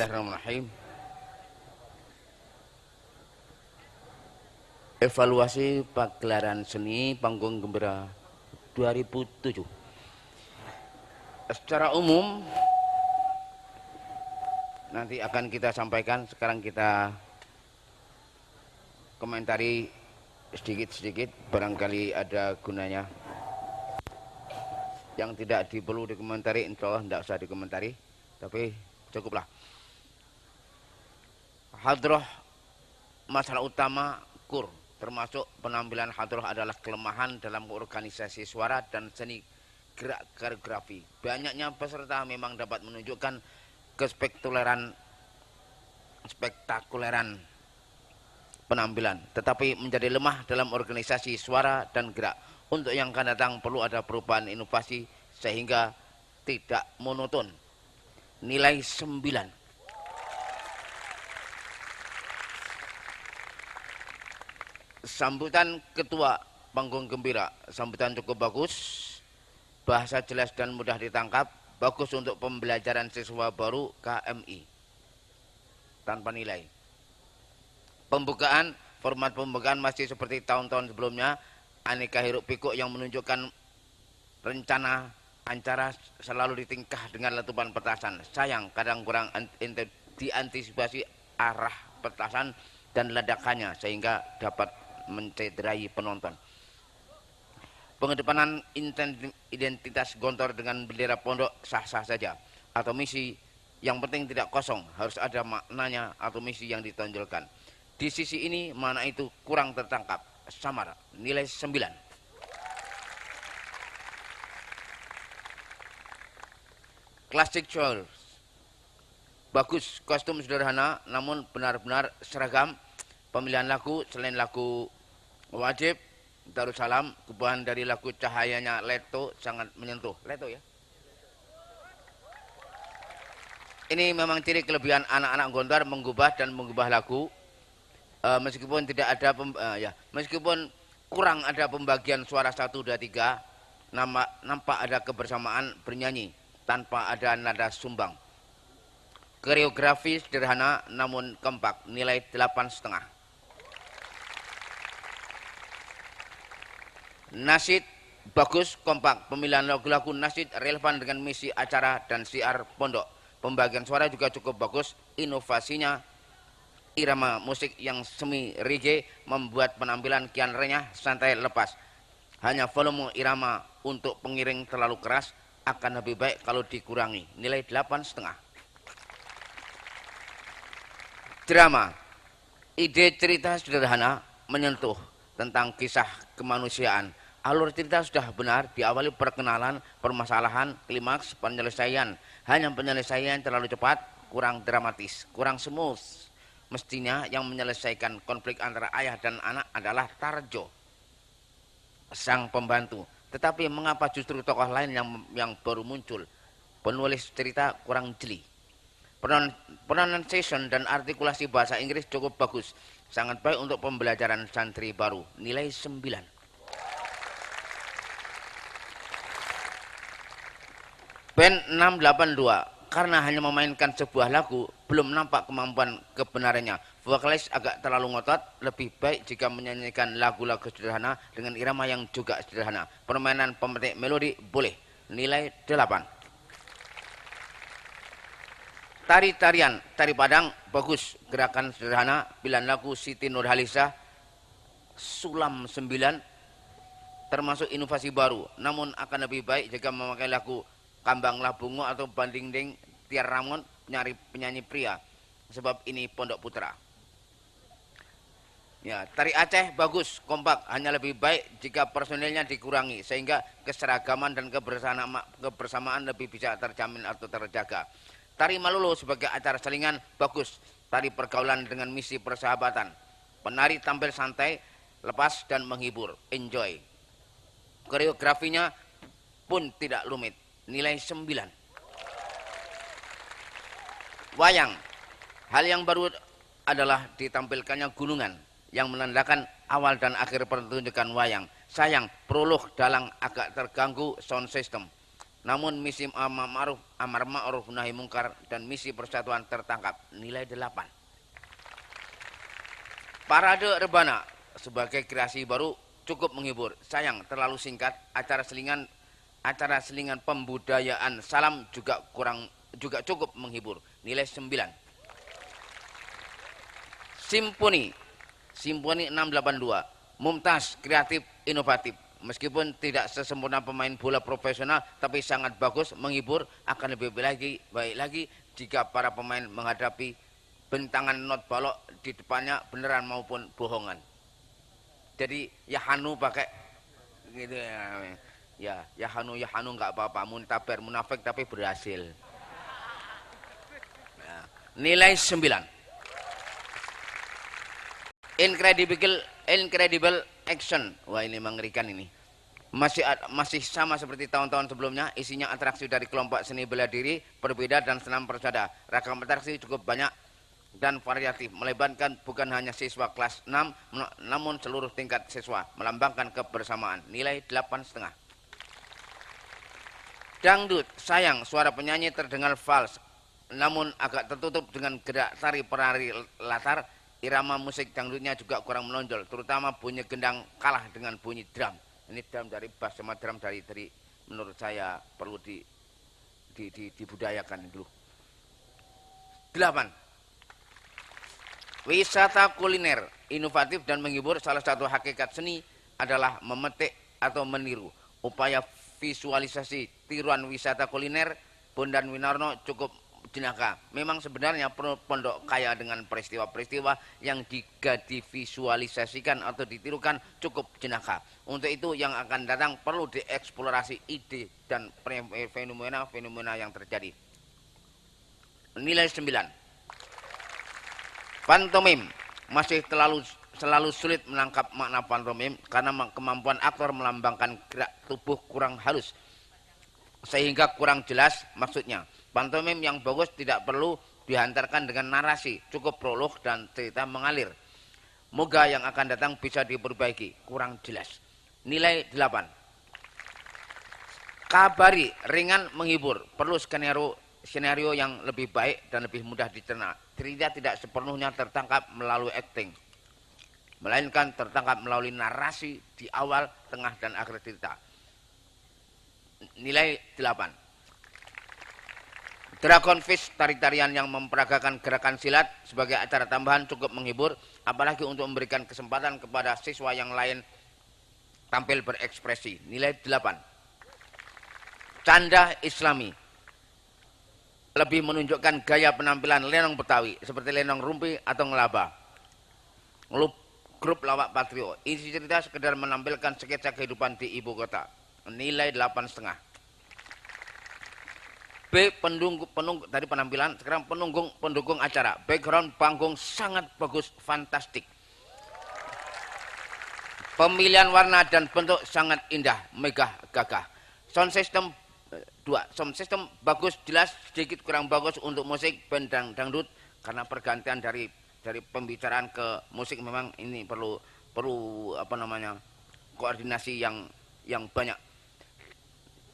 Bismillahirrahmanirrahim. Evaluasi pagelaran seni Panggung Gembira 2007. Secara umum nanti akan kita sampaikan, sekarang kita komentari sedikit-sedikit, barangkali ada gunanya. Yang tidak perlu dikomentari insya Allah tidak usah dikomentari, tapi cukuplah. Hadroh, masalah utama kur, termasuk penampilan hadroh adalah kelemahan dalam organisasi suara dan seni gerak koreografi. Banyaknya peserta memang dapat menunjukkan spektakuleran penampilan, tetapi menjadi lemah dalam organisasi suara dan gerak. Untuk yang akan datang perlu ada perubahan inovasi sehingga tidak monoton. Nilai 9. Sambutan Ketua Panggung Gembira, sambutan cukup bagus, bahasa jelas dan mudah ditangkap, bagus untuk pembelajaran siswa baru KMI, tanpa nilai. Pembukaan, format pembukaan masih seperti tahun-tahun sebelumnya, aneka hiruk pikuk yang menunjukkan rencana acara selalu ditingkah dengan letupan petasan. Sayang kadang kurang diantisipasi arah petasan dan ledakannya sehingga dapat mencederai penonton. Pengedepanan identitas gontor dengan bendera pondok sah-sah saja, atau misi yang penting tidak kosong, harus ada maknanya atau misi yang ditonjolkan. Di sisi ini mana itu kurang tertangkap, samar, nilai 9. Classic choice, bagus, kostum sederhana namun benar-benar seragam. Pemilihan lagu selain lagu wajib Darussalam, perubahan dari lagu Cahayanya Leto sangat menyentuh. Leto ya. Ini memang ciri kelebihan anak-anak Gontor mengubah lagu. Meskipun tidak ada meskipun kurang ada pembagian suara 1, 2, 3, nampak ada kebersamaan bernyanyi tanpa ada nada sumbang. Koreografi sederhana namun kompak, nilai 8,5. Nasyid bagus, kompak, pemilihan lagu-lagu nasyid relevan dengan misi acara dan siar pondok. Pembagian suara juga cukup bagus, inovasinya irama musik yang semi reggae membuat penampilan kian renyah, santai, lepas. Hanya volume irama untuk pengiring terlalu keras, akan lebih baik kalau dikurangi, nilai 8,5. Drama, ide cerita sederhana menyentuh tentang kisah kemanusiaan. Alur cerita sudah benar, diawali perkenalan, permasalahan, klimaks, penyelesaian. Hanya penyelesaian terlalu cepat, kurang dramatis, kurang smooth. Mestinya yang menyelesaikan konflik antara ayah dan anak adalah Tarjo, sang pembantu. Tetapi mengapa justru tokoh lain yang baru muncul? Penulis cerita kurang jeli. Pronunciation dan artikulasi bahasa Inggris cukup bagus, sangat baik untuk pembelajaran santri baru, nilai 9. Band 682, karena hanya memainkan sebuah lagu, belum nampak kemampuan kebenarannya. Vokalis agak terlalu ngotot, lebih baik jika menyanyikan lagu-lagu sederhana dengan irama yang juga sederhana. Permainan pemetik melodi boleh, nilai 8. Tari-tarian, tari Padang, bagus, gerakan sederhana, pilihan lagu Siti Nurhaliza, Sulam 9, termasuk inovasi baru. Namun akan lebih baik jika memakai lagu Kambanglah Bungo atau Bandingding Tiar Ramon, nyari penyanyi pria, sebab ini Pondok Putra. Ya, tari Aceh bagus, kompak, hanya lebih baik jika personilnya dikurangi sehingga keseragaman dan kebersamaan lebih bisa terjamin atau terjaga. Tari Malolo sebagai acara selingan bagus, tari pergaulan dengan misi persahabatan. Penari tampil santai, lepas dan menghibur, enjoy. Koreografinya pun tidak rumit, nilai 9. Wayang, hal yang baru adalah ditampilkannya gunungan yang menandakan awal dan akhir pertunjukan wayang. Sayang, prolog dalang agak terganggu sound system. Namun misi amar ma'ruf nahi mungkar dan misi persatuan tertangkap. Nilai 8. Parade rebana sebagai kreasi baru cukup menghibur. Sayang terlalu singkat. Acara selingan pembudayaan salam juga cukup menghibur. Nilai 9. Simponi 682. Mumtaz, kreatif, inovatif. Meskipun tidak sesempurna pemain bola profesional, tapi sangat bagus, menghibur. Akan lebih baik lagi jika para pemain menghadapi bentangan not balok di depannya beneran maupun bohongan. Jadi ya Hanu pakai gitu ya. Ya Hanu nggak apa-apa. Muntaber munafik tapi berhasil. Ya. Nilai 9. Incredible action. Wah, ini mengerikan ini. Masih sama seperti tahun-tahun sebelumnya. Isinya atraksi dari kelompok seni bela diri, berbeda dan senam persada. Ragam atraksi cukup banyak dan variatif, melibatkan bukan hanya siswa kelas 6 namun seluruh tingkat siswa, melambangkan kebersamaan. Nilai 8,5. Dangdut, sayang suara penyanyi terdengar fals namun agak tertutup dengan gerak tari penari latar. Irama musik dangdutnya juga kurang menonjol, terutama bunyi gendang kalah dengan bunyi drum. Ini drum dari bass sama drum dari menurut saya perlu dibudayakan dulu. 8. Wisata kuliner inovatif dan menghibur. Salah satu hakikat seni adalah memetik atau meniru. Upaya visualisasi tiruan wisata kuliner Bondan Winarno cukup jenaka. Memang sebenarnya pondok kaya dengan peristiwa-peristiwa yang divisualisasikan atau ditirukan cukup jenaka. Untuk itu yang akan datang perlu dieksplorasi ide dan fenomena yang terjadi. Nilai 9. Pantomim masih selalu sulit menangkap makna pantomim karena kemampuan aktor melambangkan gerak tubuh kurang halus sehingga kurang jelas maksudnya. Pantomim yang bagus tidak perlu dihantarkan dengan narasi, cukup prolog dan cerita mengalir. Moga yang akan datang bisa diperbaiki, kurang jelas. Nilai 8. Kabari, ringan menghibur, perlu skenario yang lebih baik dan lebih mudah dicerna. Cerita tidak sepenuhnya tertangkap melalui akting, melainkan tertangkap melalui narasi di awal, tengah, dan akhir cerita. Nilai 8. Dragon Fish, tari-tarian yang memperagakan gerakan silat sebagai acara tambahan cukup menghibur, apalagi untuk memberikan kesempatan kepada siswa yang lain tampil berekspresi. Nilai 8. Canda Islami, lebih menunjukkan gaya penampilan lenong Betawi seperti lenong rumpi atau ngelaba. Grup lawak Patrio, isi cerita sekedar menampilkan sketsa kehidupan di ibu kota. Nilai 8,5. B. Penunggung tadi penampilan, sekarang pendukung acara. Background panggung sangat bagus, fantastik. Pemilihan warna dan bentuk sangat indah, megah, gagah. Sound system 2. Sound system bagus, jelas, sedikit kurang bagus untuk musik band dangdut karena pergantian dari pembicaraan ke musik memang ini perlu koordinasi yang banyak.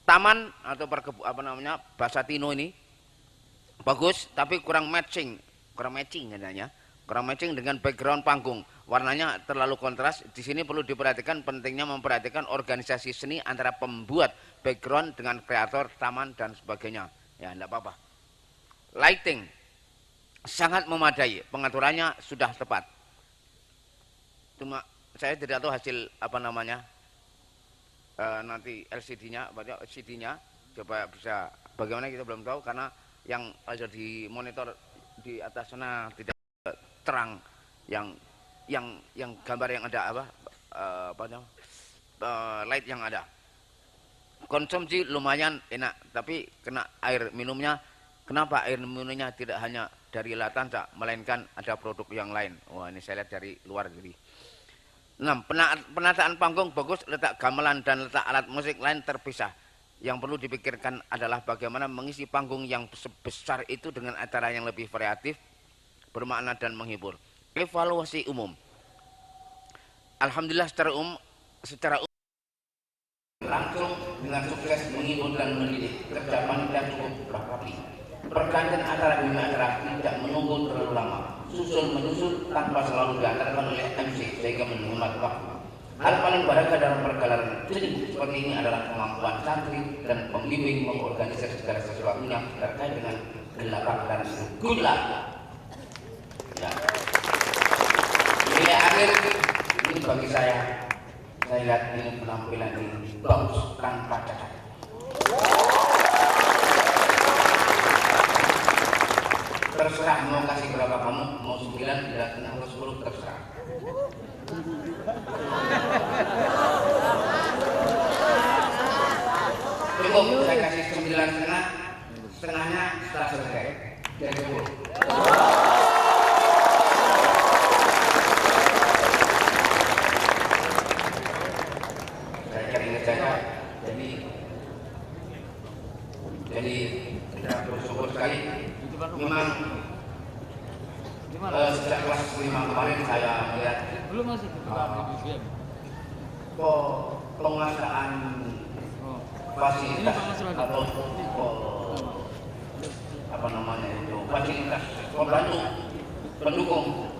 Taman atau bahasa Tino ini bagus tapi kurang matching katanya. Kurang matching dengan background panggung. Warnanya terlalu kontras. Di sini perlu diperhatikan pentingnya memperhatikan organisasi seni antara pembuat background dengan kreator taman dan sebagainya. Ya, enggak apa-apa. Lighting sangat memadai, pengaturannya sudah tepat. Cuma saya tidak tahu hasil nanti LCD-nya coba bisa bagaimana kita belum tahu karena yang ada di monitor di atas sana tidak terang yang gambar yang ada light yang ada. Konsumsi lumayan enak tapi kena air minumnya. Kenapa air minumnya tidak hanya dari Latanza melainkan ada produk yang lain. Wah, ini saya lihat dari luar jadi. 6. Penataan panggung bagus, letak gamelan dan letak alat musik lain terpisah. Yang perlu dipikirkan adalah bagaimana mengisi panggung yang sebesar itu dengan acara yang lebih variatif, bermakna dan menghibur. Evaluasi umum. Alhamdulillah secara umum langsung dengan sukses menghibur dan mendidik. kerja panitia cukup rapi. Pergantian acara demi acara tidak menunggu terlalu lama, susul menyusul tanpa selalu diantarkan oleh MC sehingga menghemat waktu. Hal paling berharga dalam pergelaran seni seperti ini adalah kemampuan santri dan pembimbing mengorganisir segala sesuatunya terkait dengan gelaran dan gula. Ya. Nilai akhir ini bagi saya lihat ini penampilan ini bagus tanpa cacat. Terserah mau kasih berapa kamu, mau 9, 9, atau 10 terserah. Cukup saya kasih 9,5, setengahnya setelah selesai jadi 10. Saya cari ngejaga, jadi kita bersyukur sekali. Memang sejak kelas 5 kemarin saya melihat penguasaan fasilitas atau apa namanya itu fasilitas pembantu pendukung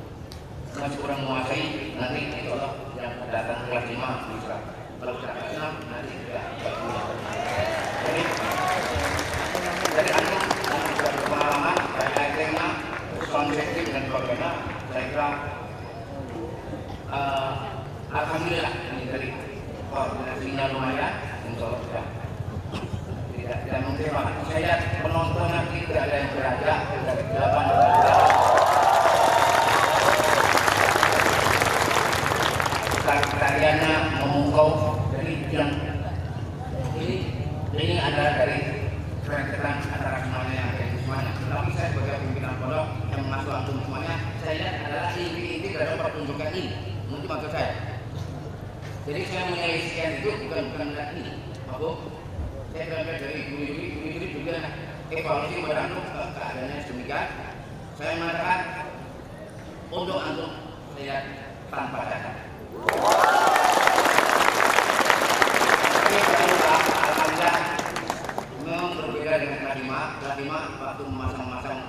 masih kurang menguasai. Nanti itu yang datang kelas 5 bisa, kalau sudah kelas 6 nanti tidak bagus. Jadi antum yang sudah berpengalaman dari SMA, konseptif dan sebagainya, saya kira alhamdulillah ini dari koordinasinya lumayan, insya Allah sudah tidak mungkin banget. Saya lihat penontonnya tidak ada yang beranjak dari 8 tariannya memukau dari yang ini adalah dari rentetan antara semuanya yang ada di semuanya. Tapi saya sebagai pimpinan pondok yang masuk antum semuanya, saya lihat adalah inti-inti dari pertunjukan ini. Mungkin maksud saya. Jadi saya menyelesaikan itu bukan melihat ini. Aku saya belajar dari guru-guru juga evaluasi kepada antum keadaannya demikian. Saya mengatakan untuk antum lihat tanpa cacat. Alhamdulillah memang berbeda dengan kelas 5 waktu memasang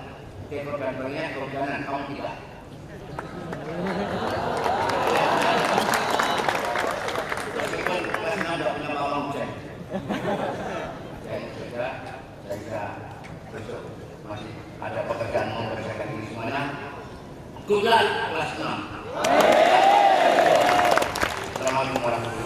dekor dan banyak keorganan kaum tidak. Meskipun kelasnya tidak punya bawang hujan. Saya kira besok masih ada pekerjaan mempersiapkan diri semuanya. Good luck kelas 6. Assalamualaikum warahmatullahi wabarakatuh.